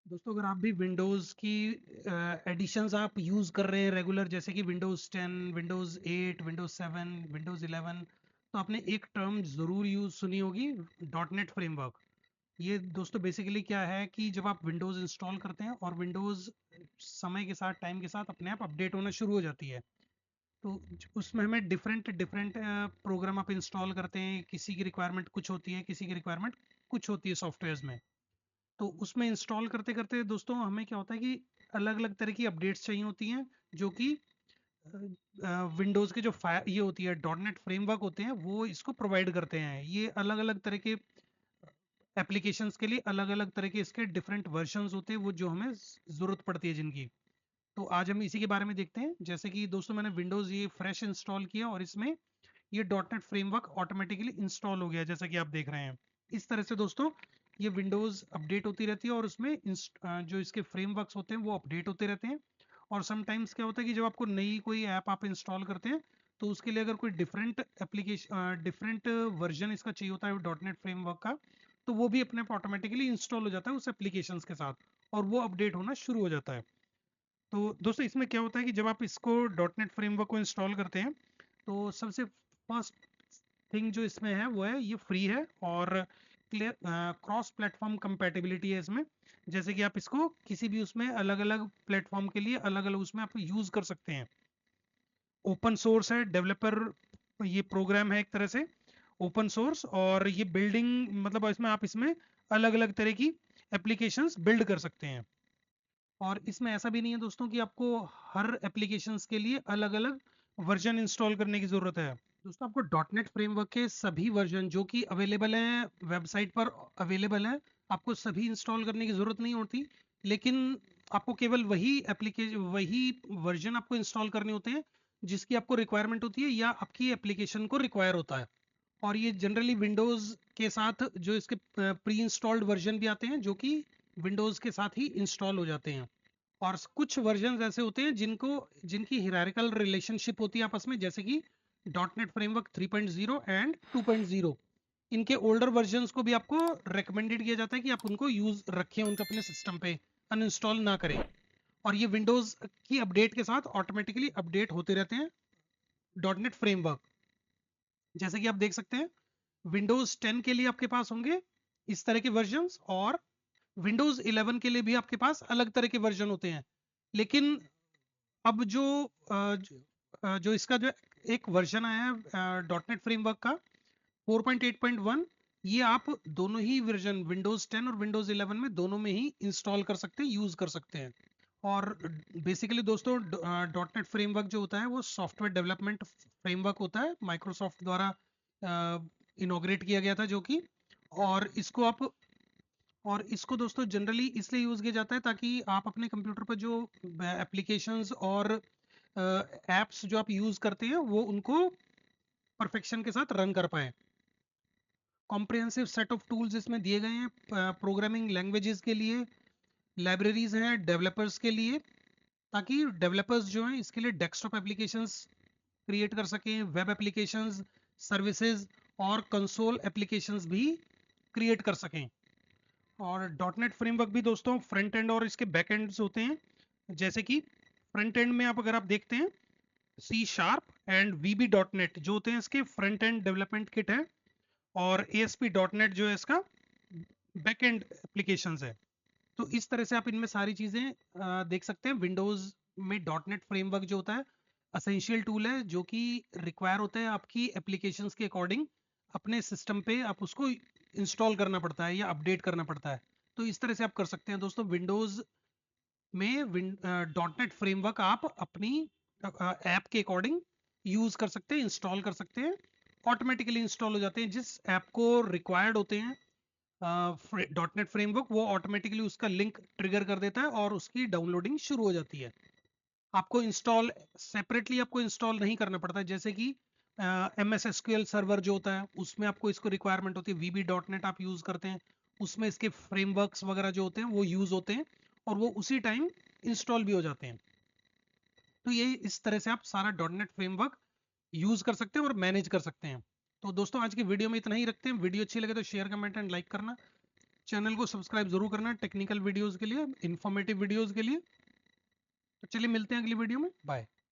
दोस्तों अगर आप भी विंडोज़ की एडिशंस आप यूज़ कर रहे हैं रेगुलर, जैसे कि विंडोज़ 10, विंडोज़ 8, विंडोज़ 7, विंडोज़ 11, तो आपने एक टर्म ज़रूर यूज़ सुनी होगी, डॉट नेट फ्रेमवर्क। ये दोस्तों बेसिकली क्या है कि जब आप विंडोज़ इंस्टॉल करते हैं और विंडोज़ समय के साथ, टाइम के साथ अपने आप अपडेट होना शुरू हो जाती है, तो उसमें हमें डिफरेंट डिफरेंट प्रोग्राम आप इंस्टॉल करते हैं। किसी की रिक्वायरमेंट कुछ होती है, किसी की रिक्वायरमेंट कुछ होती है सॉफ्टवेयर्स में। तो उसमें इंस्टॉल करते करते दोस्तों हमें क्या होता है कि अलग अलग तरह की अपडेट्स चाहिए होती हैं, जो कि विंडोज़ के जो ये होती है डॉट नेट फ्रेमवर्क होते हैं, वो इसको प्रोवाइड करते हैं। ये अलग अलग तरह के एप्लीकेशंस के लिए अलग अलग तरह के इसके डिफरेंट वर्जन्स होते हैं, वो जो हमें ज़रूरत पड़ती है जिनकी। तो आज हम इसी के बारे में देखते हैं। जैसे कि दोस्तों मैंने विंडोज़ ये फ्रेश इंस्टॉल किया और इसमें ये dot net framework automatically install हो गया, जैसा कि आप देख रहे हैं। इस तरह से दोस्तों ये विंडोज़ अपडेट होती रहती है और उसमें जो इसके फ्रेमवर्क्स होते हैं वो अपडेट होते रहते हैं। और समटाइम्स क्या होता है कि जब आपको नई कोई ऐप आप इंस्टॉल करते हैं, तो उसके लिए अगर कोई डिफरेंट एप्लीकेशन डिफरेंट वर्जन इसका चाहिए होता है डॉट नेट फ्रेमवर्क का, तो वो भी अपने आप ऑटोमेटिकली इंस्टॉल हो जाता है उस एप्लीकेशंस के साथ, और वो अपडेट होना शुरू हो जाता है। तो दोस्तों इसमें क्या होता है कि जब आप इसको डॉट नेट फ्रेमवर्क को इंस्टॉल करते हैं, तो सबसे फर्स्ट थिंग जो इसमें है वो है ये फ्री है, और क्लियर क्रॉस प्लेटफॉर्म कंपैटिबिलिटी है इसमें। जैसे कि आप इसको किसी भी उसमें अलग अलग प्लेटफॉर्म के लिए अलग अलग उसमें आप यूज़ कर सकते हैं। ओपन सोर्स है, डेवलपर ये प्रोग्राम है एक तरह से ओपन सोर्स, और ये बिल्डिंग मतलब इसमें आप इसमें अलग अलग तरह की एप्लीकेशंस बिल्ड कर सकते हैं। और इसमें ऐसा भी नहीं है दोस्तों कि आपको हर एप्लीकेशंस के लिए अलग अलग वर्जन इंस्टॉल करने की ज़रूरत है। दोस्तों आपको डॉट नेट फ्रेमवर्क के सभी वर्जन जो कि अवेलेबल हैं वेबसाइट पर अवेलेबल हैं, आपको सभी इंस्टॉल करने की ज़रूरत नहीं होती। लेकिन आपको केवल वही वर्जन आपको इंस्टॉल करने होते हैं जिसकी आपको रिक्वायरमेंट होती है या आपकी एप्लीकेशन को रिक्वायर होता है। और ये जनरली विंडोज़ के साथ जो इसके प्री इंस्टॉल्ड वर्जन भी आते हैं, जो कि विंडोज़ के साथ ही इंस्टॉल हो जाते हैं। और कुछ वर्जन ऐसे होते हैं जिनकी हिरारिकल रिलेशनशिप होती है आपस में, जैसे कि डॉट नेट फ्रेमवर्क 3.0 एंड 2.0। इनके ओल्डर वर्जन्स को भी आपको रेकमेंडेड किया जाता है कि आप उनको यूज रखें उनके अपने सिस्टम पे, अनइंस्टॉल ना करें। और ये विंडोज की अपडेट के साथ ऑटोमेटिकली अपडेट होते रहते हैं डॉट नेट फ्रेमवर्क। जैसे कि आप देख सकते हैं विंडोज 10 के लिए आपके पास होंगे इस तरह के वर्जन्स, और विंडोज 11 के लिए भी आपके पास अलग तरह के वर्जन होते हैं। लेकिन अब जो इसका जो एक वर्जन आया है डॉट नेट फ्रेमवर्क का 4.8.1, ये आप दोनों ही वर्जन विंडोज 10 और विंडोज 11 में दोनों में ही इंस्टॉल कर सकते हैं, यूज कर सकते हैं। और बेसिकली दोस्तों डॉट नेट फ्रेमवर्क जो होता है वो सॉफ्टवेयर डेवलपमेंट फ्रेमवर्क होता है, माइक्रोसॉफ्ट द्वारा इनॉग्रेट किया गया था जो कि, और इसको आप और इसको दोस्तों जनरली इसलिए यूज़ किया जाता है ताकि आप अपने कंप्यूटर पर जो एप्लीकेशंस और एप्स जो आप यूज़ करते हैं वो उनको परफेक्शन के साथ रन कर पाए। कॉम्प्रिहेंसिव सेट ऑफ टूल्स इसमें दिए गए हैं प्रोग्रामिंग लैंग्वेजेस के लिए, लाइब्रेरीज हैं डेवलपर्स के लिए, ताकि डेवलपर्स जो हैं इसके लिए डेस्कटॉप एप्लीकेशंस क्रिएट कर सकें, वेब एप्लीकेशंस, सर्विसेज और कंसोल एप्लीकेशंस भी क्रिएट कर सकें। और डॉट नेट फ्रेमवर्क भी दोस्तों फ्रंट एंड और इसके बैक एंड्स होते हैं। जैसे कि फ्रंट एंड में आप अगर आप देखते हैं C sharp and VB dot net जो होते हैं इसके फ्रंट एंड डेवलपमेंट किट है, और एएसपी डॉट नेट जो है इसका बैक एंड एप्लीकेशन है। तो इस तरह से आप इनमें सारी चीज़ें देख सकते हैं। विंडोज़ में डॉट नेट फ्रेमवर्क जो होता है असेंशियल टूल है, जो कि रिक्वायर होता है आपकी एप्लीकेशंस के अकॉर्डिंग अपने सिस्टम पे आप उसको इंस्टॉल करना पड़ता है या अपडेट करना पड़ता है। तो इस तरह से आप कर सकते हैं दोस्तों विंडोज़ में डॉट नेट फ्रेमवर्क आप अपनी ऐप के अकॉर्डिंग यूज़ कर सकते हैं, इंस्टॉल कर सकते हैं। ऑटोमेटिकली इंस्टॉल हो जाते हैं जिस ऐप को रिक्वायर्ड होते हैं डॉट नेट फ्रेमवर्क, वो ऑटोमेटिकली उसका लिंक ट्रिगर कर देता है और उसकी डाउनलोडिंग शुरू हो जाती है। आपको इंस्टॉल सेपरेटली आपको इंस्टॉल नहीं करना पड़ता, जैसे कि एम एस एसक्यूएल सर्वर जो होता है उसमें आपको इसको रिक्वायरमेंट होती है, वीबी डॉट नेट आप यूज़ करते हैं, उसमें इसके फ्रेमवर्क्स वगैरह जो होते हैं वो यूज़ होते हैं और वो उसी टाइम इंस्टॉल भी हो जाते हैं। तो ये इस तरह से आप सारा डॉट नेट फ्रेमवर्क यूज़ कर सकते हैं और मैनेज कर सकते हैं। तो दोस्तों आज की वीडियो में इतना ही रखते हैं। वीडियो अच्छी लगे तो शेयर कमेंट एंड लाइक करना। चैनल को सब्सक्राइब जरूर करना टेक्निकल वीडियोस के लिए, इंफॉर्मेटिव वीडियोस के लिए। तो चलिए मिलते हैं अगली वीडियो में, बाय।